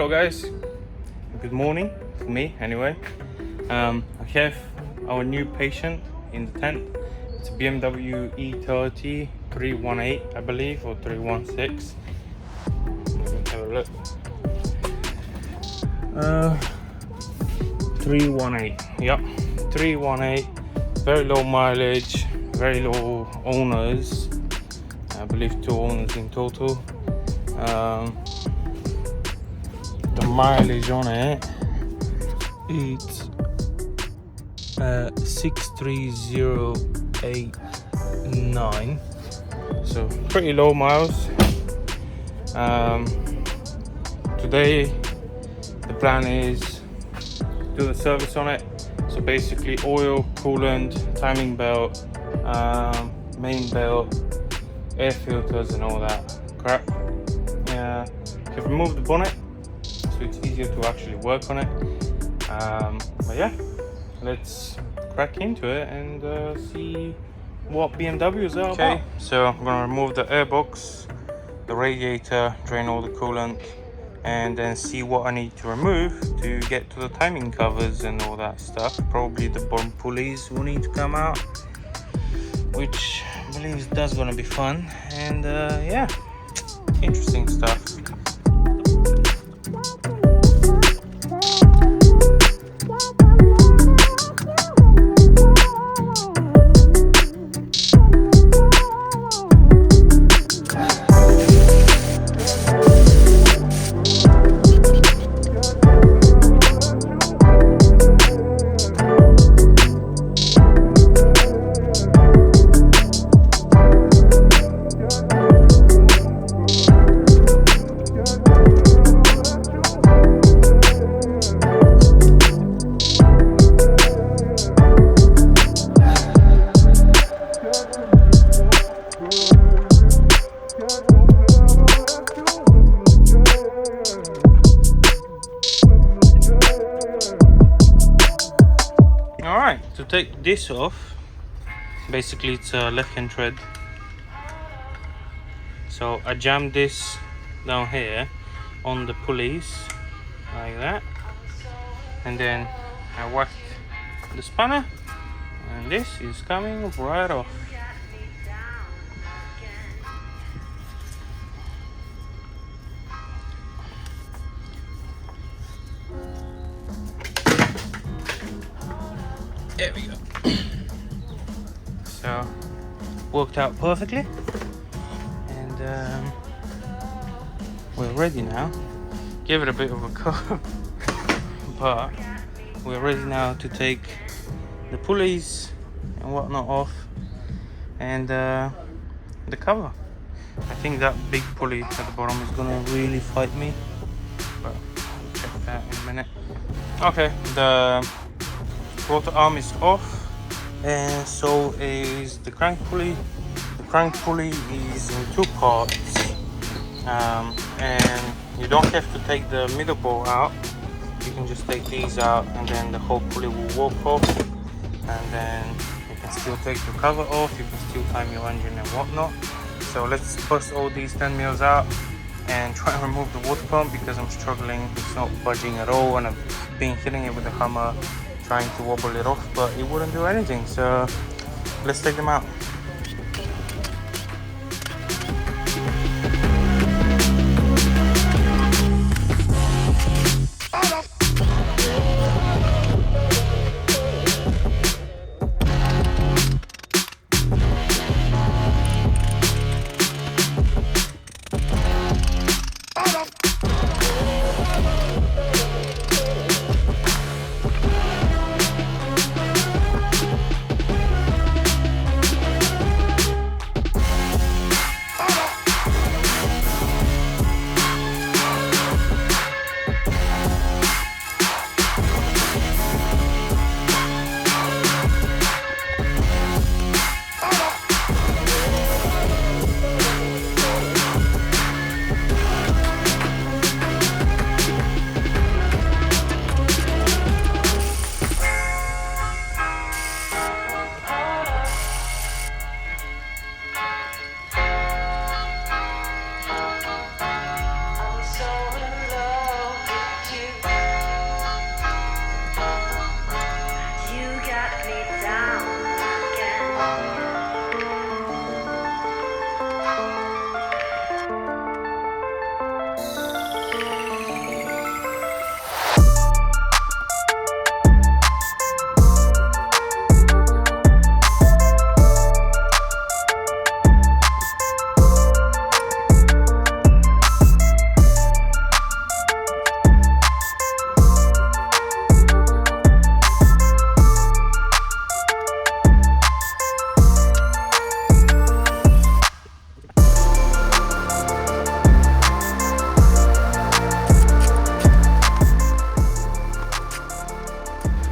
Hello guys, good morning for me anyway. I have our new patient in the tent. It's a BMW E30 318 I believe, or 316. Let me have a look. 318, yep, 318. Very low mileage, very low owners. I believe 2 owners in total. The mileage on it, it's 63089, so pretty low miles. Today the plan is do the service on it, so basically oil, coolant, timing belt, main belt, air filters and all that crap. Have removed the bonnet, so it's easier to actually work on it. But yeah, let's crack into it and see what BMWs are about. So I'm gonna remove the airbox, the radiator, drain all the coolant, and then see what I need to remove to get to the timing covers and all that stuff. Probably the bottom pulleys will need to come out, which I believe that's gonna be fun. And yeah, interesting stuff. Alright, to take this off, basically it's a left hand thread. So I jammed this down here on the pulleys like that, and then I whacked the spanner, and this is coming right off. There we go. So worked out perfectly, and we're ready now. Give it a bit of a cut, but we're ready now to take the pulleys and whatnot off, and the cover. I think that big pulley at the bottom is gonna really fight me, but I'll check that in a minute. Okay, the rotor arm is off, and so is the crank pulley. The crank pulley is in 2 parts, and you don't have to take the middle ball out. You can just take these out, and then the whole pulley will walk off, and then you can still take the cover off. You can still time your engine and whatnot. So let's bust all these 10 mils out and try and remove the water pump, because I'm struggling. It's not budging at all, and I've been hitting it with the hammer trying to wobble it off, but it wouldn't do anything. So let's take them out.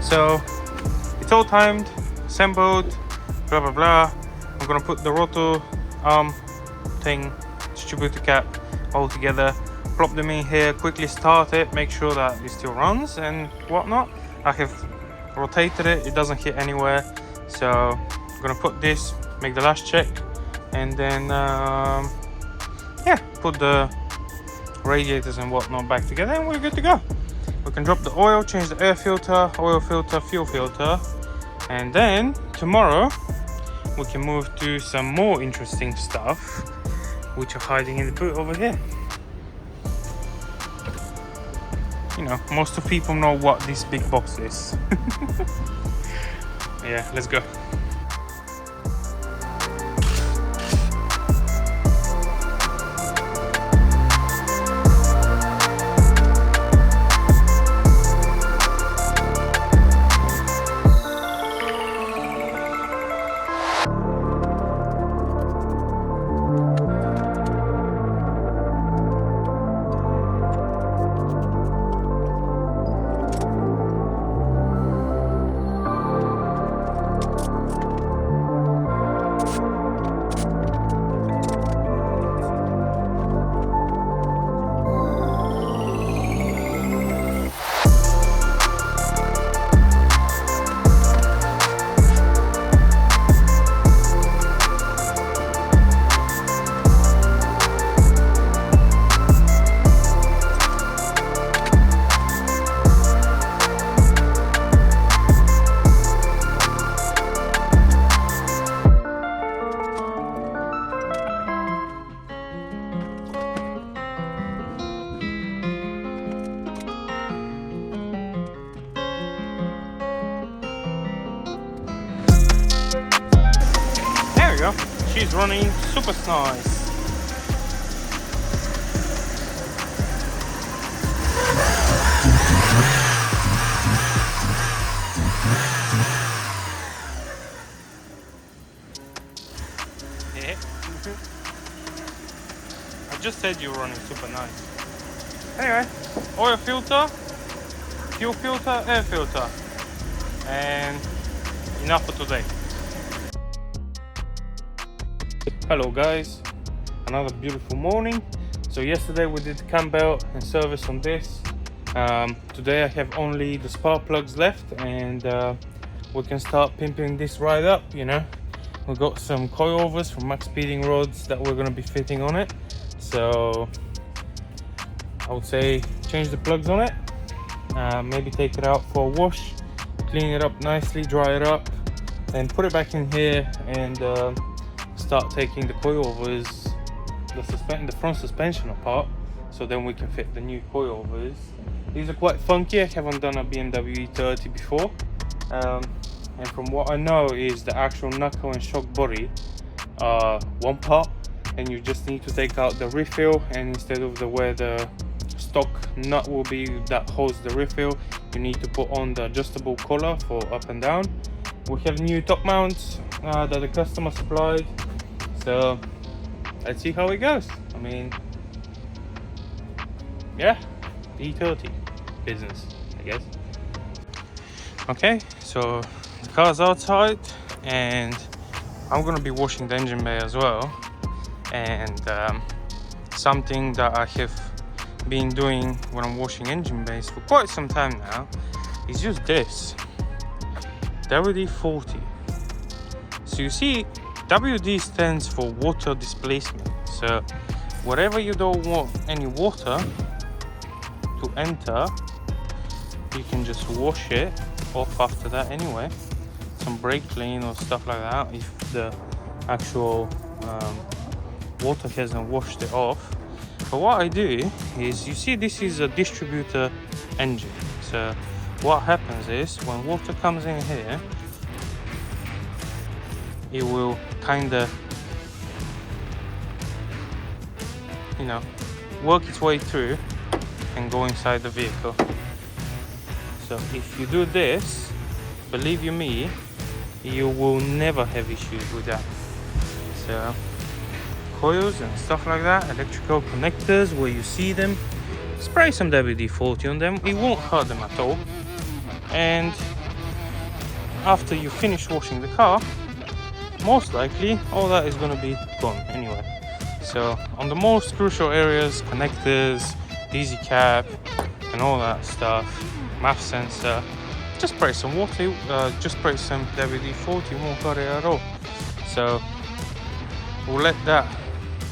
So it's all timed, assembled, blah blah blah. I'm gonna put the rotor arm thing, distributor cap all together, plop them in here, quickly start it, make sure that it still runs and whatnot. I have rotated it, it doesn't hit anywhere. So I'm gonna put this, make the last check, and then yeah, put the radiators and whatnot back together and we're good to go. We can drop the oil, change the air filter, oil filter, fuel filter, and then tomorrow we can move to some more interesting stuff which are hiding in the boot over here. You know, most of people know what this big box is. Yeah, let's go. She's running super nice. Yeah. I just said you're running super nice. Anyway, oil filter, fuel filter, air filter, and enough for today. Hello guys, another beautiful morning. So yesterday we did cam belt and service on this. Today I have only the spark plugs left, and we can start pimping this right up. You know, we got some coilovers from max speeding rods that we're going to be fitting on it. So I would say change the plugs on it, maybe take it out for a wash, clean it up nicely, dry it up, and put it back in here and start taking the coilovers, the front suspension apart, so then we can fit the new coilovers. These are quite funky. I haven't done a BMW E30 before, and from what I know is the actual knuckle and shock body are one part, and you just need to take out the refill, and instead of where the stock nut will be that holds the refill, you need to put on the adjustable collar for up and down. We have new top mounts that the customer supplied. So let's see how it goes. I mean, yeah, E30 business, I guess. Okay, so the car's outside and I'm gonna be washing the engine bay as well. And something that I have been doing when I'm washing engine bays for quite some time now is use this WD-40. So you see, WD stands for water displacement. So wherever you don't want any water to enter, you can just wash it off after that anyway. Some brake clean or stuff like that if the actual water hasn't washed it off. But what I do is, you see this is a distributor engine. So what happens is when water comes in here, it will kind of, you know, work its way through and go inside the vehicle. So if you do this, believe you me, you will never have issues with that. So coils and stuff like that, electrical connectors where you see them, spray some WD-40 on them. It won't hurt them at all. And after you finish washing the car, most likely all that is going to be gone anyway. So on the most crucial areas, connectors, DC cap and all that stuff, MAF sensor, just spray some water, just spray some WD-40, won't cut it at all. So we'll let that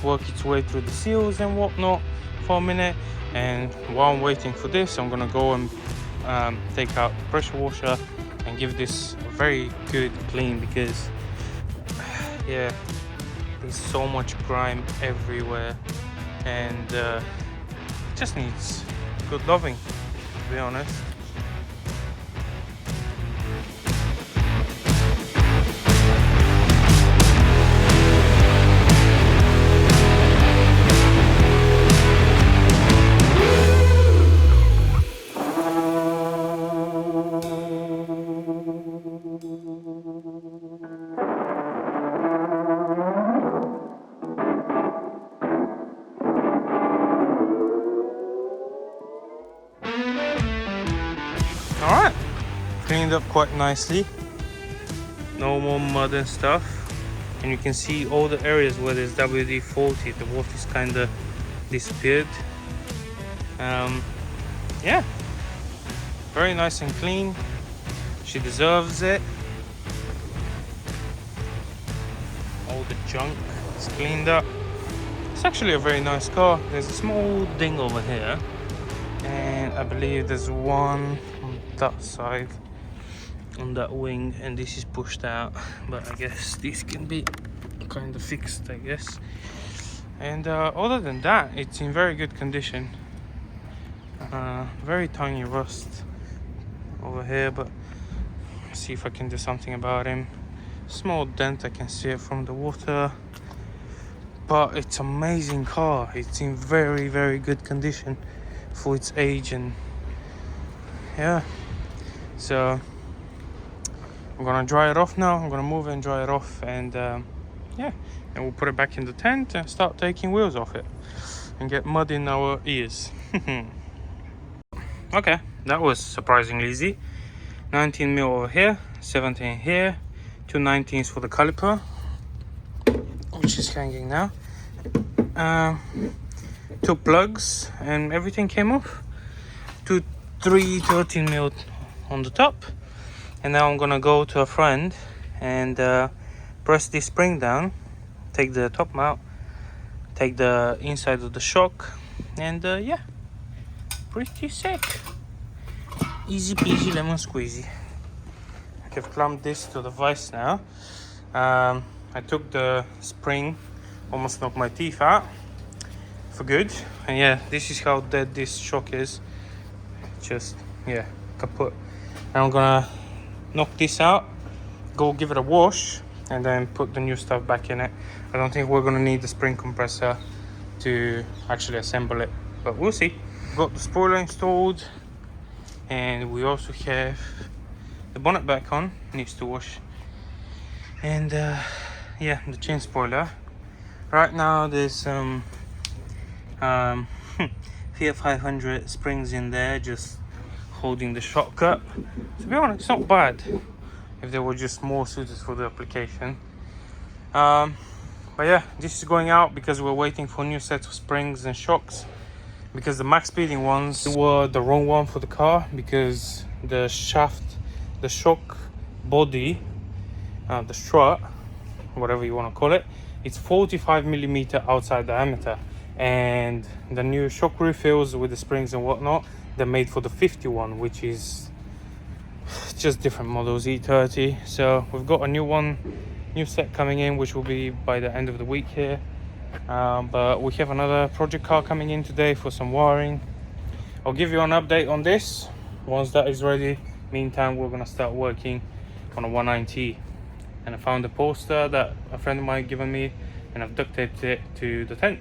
work its way through the seals and whatnot for a minute, and while I'm waiting for this, I'm gonna go and take out the pressure washer and give this a very good clean, because yeah, there's so much grime everywhere, and it just needs good loving, to be honest. Alright, cleaned up quite nicely, no more mud and stuff, and you can see all the areas where there's WD-40, the water's kind of disappeared. Yeah, very nice and clean. She deserves it. All the junk is cleaned up. It's actually a very nice car. There's a small ding over here, and I believe there's one on that side, on that wing, and this is pushed out, but I guess this can be kind of fixed, I guess. And other than that, it's in very good condition. Very tiny rust over here, but see if I can do something about him. Small dent, I can see it from the water, but it's an amazing car. It's in very, very good condition for its age, and yeah, so I'm gonna dry it off now. I'm gonna move it and dry it off, and yeah, and we'll put it back in the tent and start taking wheels off it and get mud in our ears. Okay, that was surprisingly easy. 19 mil over here, 17 here, 2 19s for the caliper, which is hanging now. 2 plugs, and everything came off. 3 13 mil on the top. And now I'm gonna go to a friend and press this spring down, take the top out, take the inside of the shock, and yeah, pretty sick. Easy peasy lemon squeezy. I've clamped this to the vise now. I took the spring, almost knocked my teeth out for good, and yeah, this is how dead this shock is. Just, yeah, kaput. And I'm gonna knock this out, go give it a wash, and then put the new stuff back in it. I don't think we're gonna need the spring compressor to actually assemble it, but we'll see. Got the spoiler installed, and we also have the bonnet back on, needs to wash, and yeah, the chain spoiler. Right now there's some Fiat 500 springs in there, just holding the shock up. To be honest, it's not bad if they were just more suited for the application. But yeah, this is going out because we're waiting for a new set of springs and shocks, because the max speeding ones were the wrong one for the car, because the shaft, the shock body, the strut, whatever you want to call it, it's 45mm outside diameter, and the new shock refills with the springs and whatnot, they're made for the 51, which is just different models, E30. So we've got a new set coming in, which will be by the end of the week here. But we have another project car coming in today for some wiring. I'll give you an update on this once that is ready. Meantime, we're gonna start working on a 190, and I found a poster that a friend of mine given me, and I've duct taped it to the tent.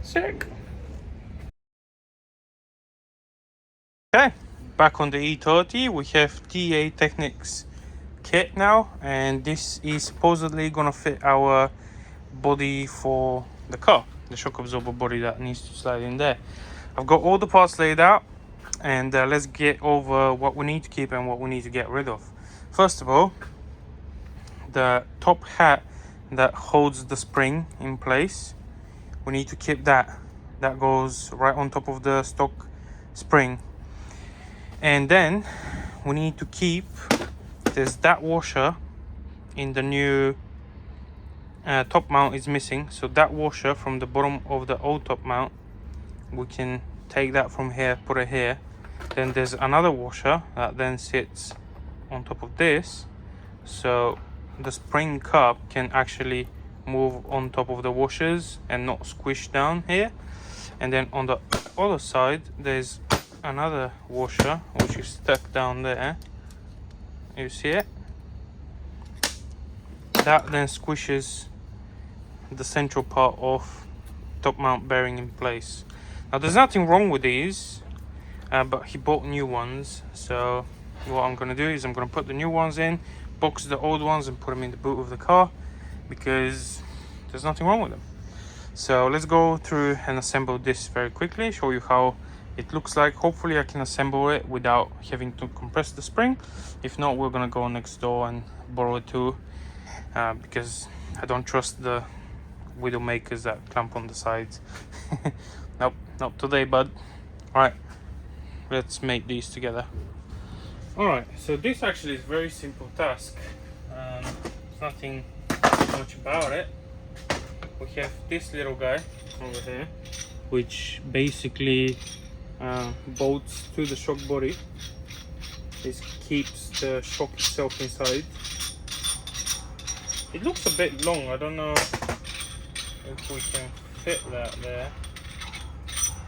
Sick. Okay, back on the E30, we have TA Technics kit now, and this is supposedly gonna fit our body for the car, the shock absorber body that needs to slide in there. I've got all the parts laid out, and let's get over what we need to keep and what we need to get rid of. First of all, the top hat that holds the spring in place, we need to keep that. That goes right on top of the stock spring. And then we need to keep, there's that washer in the new top mount is missing, so that washer from the bottom of the old top mount, we can take that from here, put it here. Then there's another washer that then sits on top of this, so the spring cup can actually move on top of the washers and not squish down here. And then on the other side there's another washer which is stuck down there, you see it, that then squishes the central part of top mount bearing in place. Now there's nothing wrong with these, but he bought new ones, so what I'm going to do is I'm going to put the new ones in, box the old ones and put them in the boot of the car, because there's nothing wrong with them. So let's go through and assemble this very quickly, show you how it looks like. Hopefully I can assemble it without having to compress the spring. If not, we're going to go next door and borrow it too, because I don't trust the widow makers that clamp on the sides. Nope, not today, bud. Alright, let's make these together. Alright, so this actually is a very simple task. There's nothing much about it. We have this little guy over here, which basically bolts to the shock body. This keeps the shock itself inside. It looks a bit long, I don't know if we can fit that there,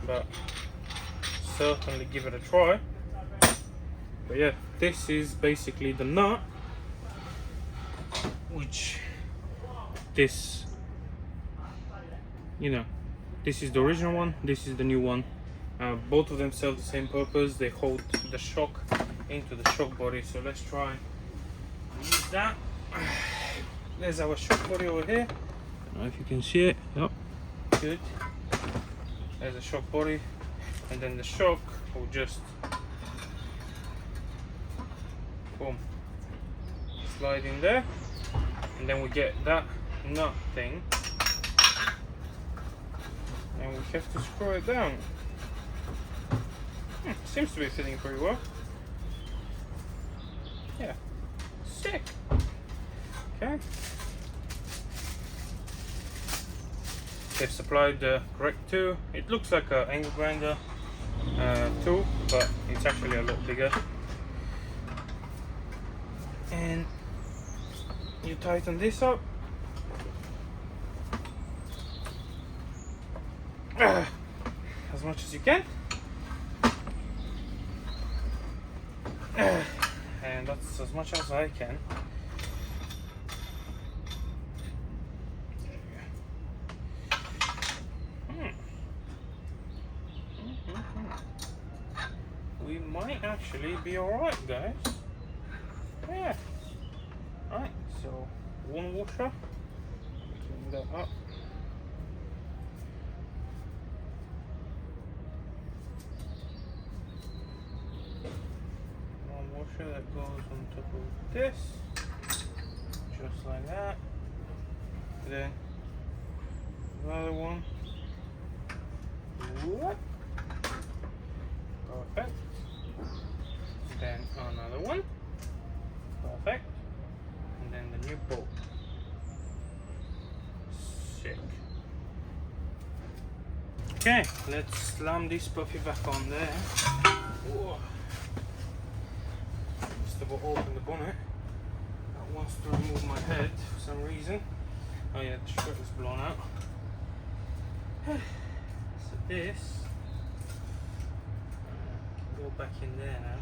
but certainly give it a try. But yeah, this is basically the nut, which this, you know, this is the original one, this is the new one. Both of them serve the same purpose. They hold the shock into the shock body. So let's try and use that. There's our shock body over here. I don't know if you can see it. Yep, good. There's a shock body, and then the shock will just boom, slide in there, and then we get that nut thing, and we have to screw it down. Seems to be fitting pretty well. Yeah, sick. Okay. They've supplied the correct tool. It looks like an angle grinder tool, but it's actually a lot bigger. And you tighten this up. As much as you can. And that's as much as I can. We might actually be alright, guys. Yeah. Alright, so one washer. Clean that up. That goes on top of this, just like that. Then another one. What? Perfect. Then another one. Perfect. And then the new bolt. Sick. Okay, let's slam this puppy back on there. Whoa. Open the bonnet. That wants to remove my head for some reason. Oh yeah, the strip is blown out. So this can go back in there now.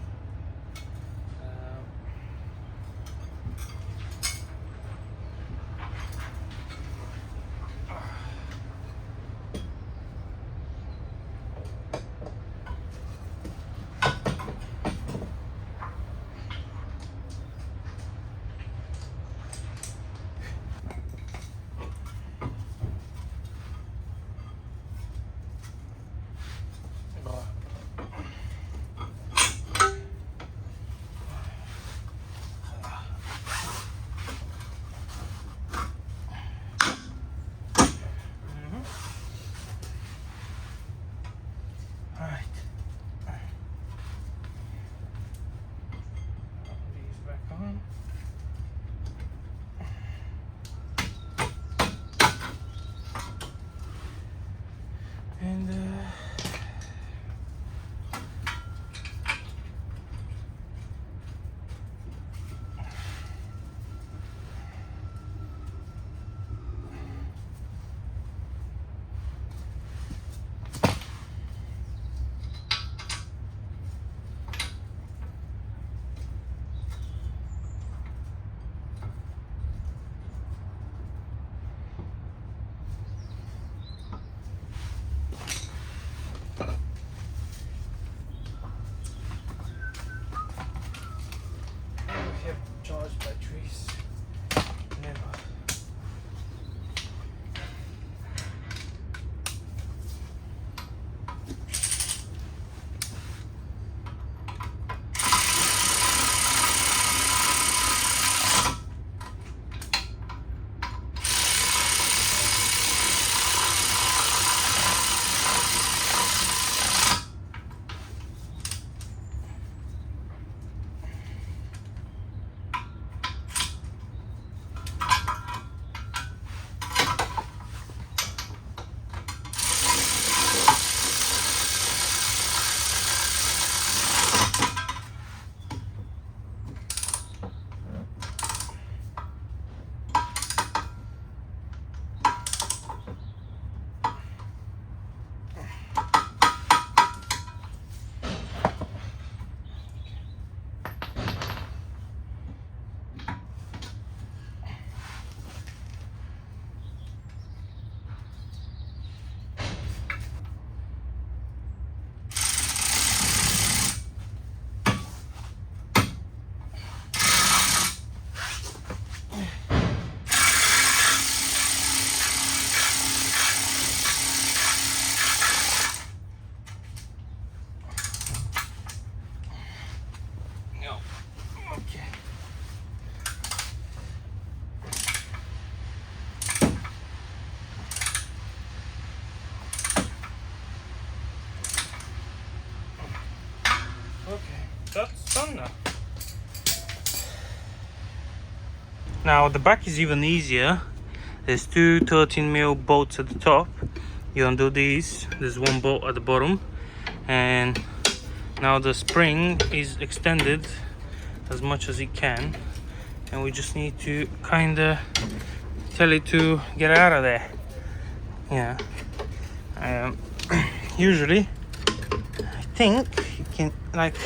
that's done now. Now the back is even easier. There's two 13mm bolts at the top. You undo these. There's one bolt at the bottom, and now the spring is extended as much as it can, and we just need to kind of tell it to get out of there. Yeah. Usually I think you can like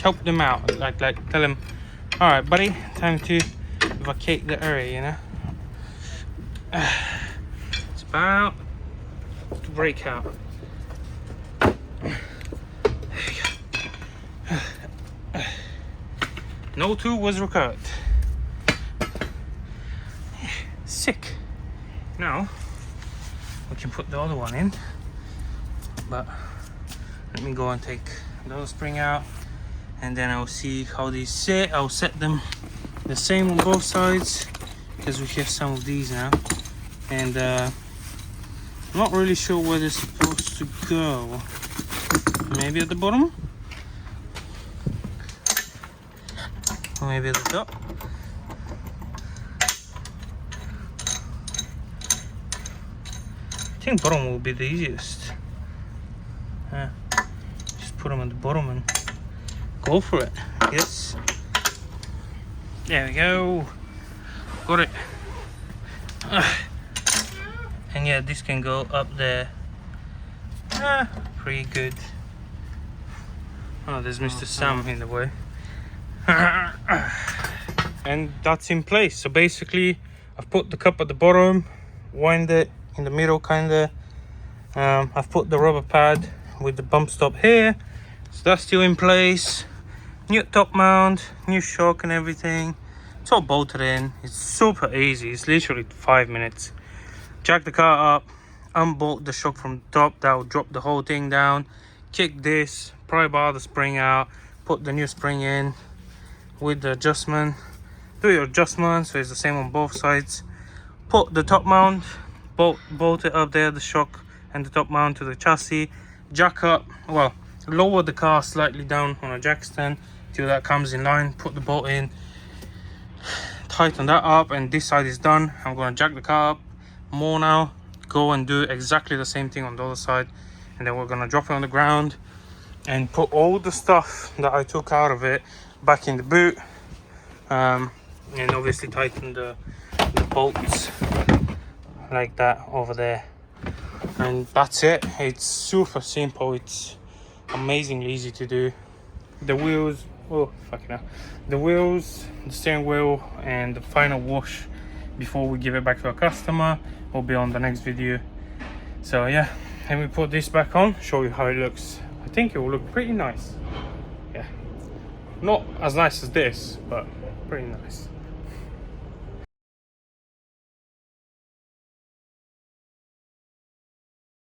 help them out, like tell them, all right buddy, time to vacate the area, you know. It's about to break out. No tube was recovered. Sick. Now we can put the other one in, but let me go and take the other spring out, and then I'll see how these sit. I'll set them the same on both sides because we have some of these now, and I'm not really sure where they're supposed to go. Maybe at the bottom, or maybe at the top. I think bottom will be the easiest. Just put them at the bottom and go for it. Yes. There we go. Got it. And yeah, this can go up there. Pretty good. Oh, there's Mr. Sam in the way. And that's in place. So basically, I've put the cup at the bottom, wind it in the middle kinda. I've put the rubber pad with the bump stop here, so that's still in place. New top mount, new shock and everything. It's all bolted in. It's super easy. It's literally 5 minutes. Jack the car up, unbolt the shock from the top. That will drop the whole thing down. Kick this, pry bar the spring out, put the new spring in with the adjustment. Do your adjustment so it's the same on both sides. Put the top mount, bolt it up there, the shock and the top mount to the chassis. Jack up, well, lower the car slightly down on a jack stand till that comes in line. Put the bolt in, tighten that up, and this side is done. I'm going to jack the car up more now, go and do exactly the same thing on the other side, and then we're going to drop it on the ground and put all the stuff that I took out of it back in the boot, and obviously tighten the bolts like that over there, and that's it. It's super simple. It's amazingly easy to do. The wheels, oh fucking hell, the wheels, the steering wheel, and the final wash before we give it back to our customer will be on the next video. So yeah, let me put this back on, show you how it looks. I think it will look pretty nice. Yeah, not as nice as this, but pretty nice.